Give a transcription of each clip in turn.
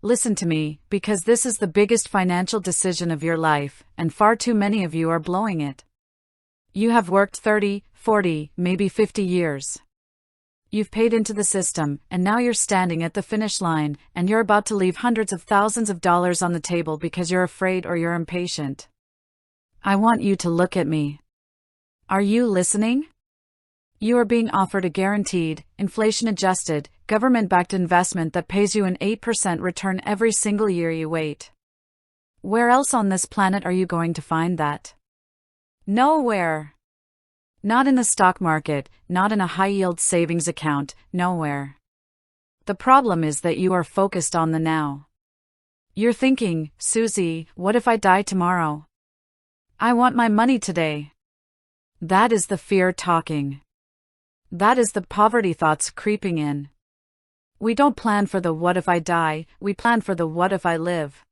Listen to me, because this is the biggest financial decision of your life, and far too many of you are blowing it. You have worked 30, 40, maybe 50 years. You've paid into the system, and now you're standing at the finish line, and you're about to leave hundreds of thousands of dollars on the table because you're afraid or you're impatient. I want you to look at me. Are you listening? You are being offered a guaranteed, inflation-adjusted, government-backed investment that pays you an 8% return every single year you wait. Where else on this planet are you going to find that? Nowhere. Not in the stock market, not in a high-yield savings account, nowhere. The problem is that you are focused on the now. You're thinking, Susie, what if I die tomorrow? I want my money today. That is the fear talking. That is the poverty thoughts creeping in. We don't plan for the what if I die, we plan for the what if I live.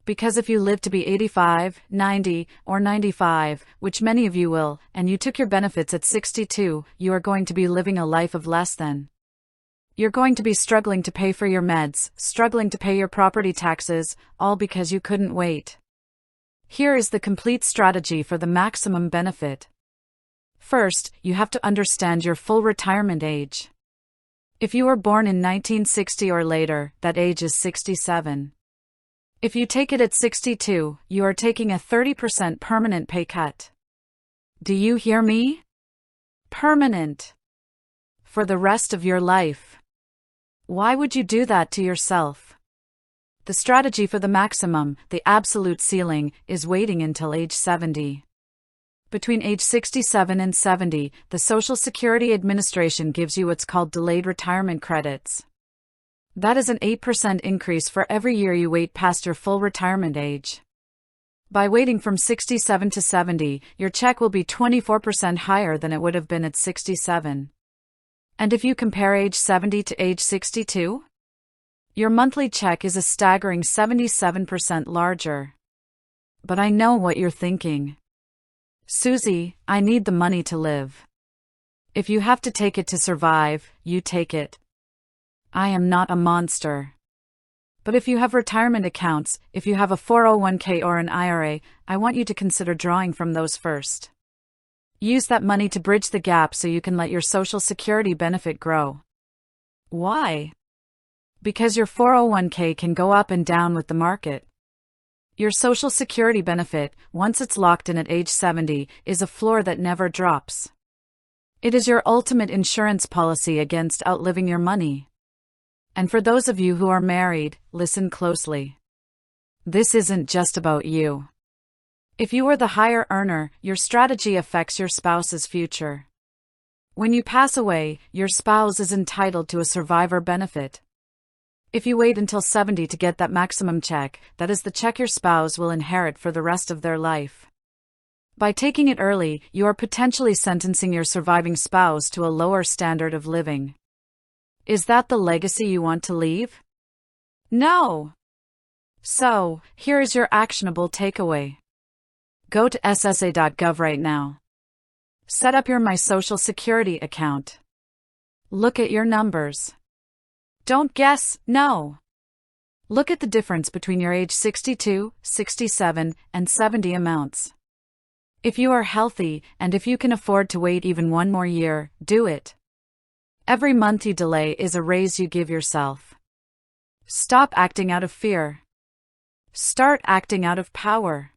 Because if you live to be 85, 90, or 95, which many of you will, and you took your benefits at 62, you are going to be living a life of less than. You're going to be struggling to pay for your meds, struggling to pay your property taxes, all because you couldn't wait. Here is the complete strategy for the maximum benefit. First, you have to understand your full retirement age. If you were born in 1960 or later, that age is 67. If you take it at 62, you are taking a 30% permanent pay cut. Do you hear me? Permanent. For the rest of your life. Why would you do that to yourself? The strategy for the maximum, the absolute ceiling, is waiting until age 70. Between age 67 and 70, the Social Security Administration gives you what's called delayed retirement credits. That is an 8% increase for every year you wait past your full retirement age. By waiting from 67 to 70, your check will be 24% higher than it would have been at 67. And if you compare age 70 to age 62, your monthly check is a staggering 77% larger. But I know what you're thinking. Susie, I need the money to live. If you have to take it to survive, you take it. I am not a monster. But if you have retirement accounts, if you have a 401k or an IRA, I want you to consider drawing from those first. Use that money to bridge the gap so you can let your Social Security benefit grow. Why? Because your 401k can go up and down with the market. Your Social Security benefit, once it's locked in at age 70, is a floor that never drops. It is your ultimate insurance policy against outliving your money. And for those of you who are married, listen closely. This isn't just about you. If you are the higher earner, your strategy affects your spouse's future. When you pass away, your spouse is entitled to a survivor benefit. If you wait until 70 to get that maximum check, that is the check your spouse will inherit for the rest of their life. By taking it early, you are potentially sentencing your surviving spouse to a lower standard of living. Is that the legacy you want to leave? No. So, here is your actionable takeaway. Go to ssa.gov right now. Set up your My Social Security account. Look at your numbers. Don't guess, no. Look at the difference between your age 62, 67, and 70 amounts. If you are healthy, and if you can afford to wait even one more year, do it. Every month you delay is a raise you give yourself. Stop acting out of fear. Start acting out of power.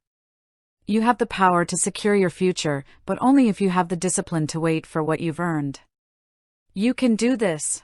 You have the power to secure your future, but only if you have the discipline to wait for what you've earned. You can do this.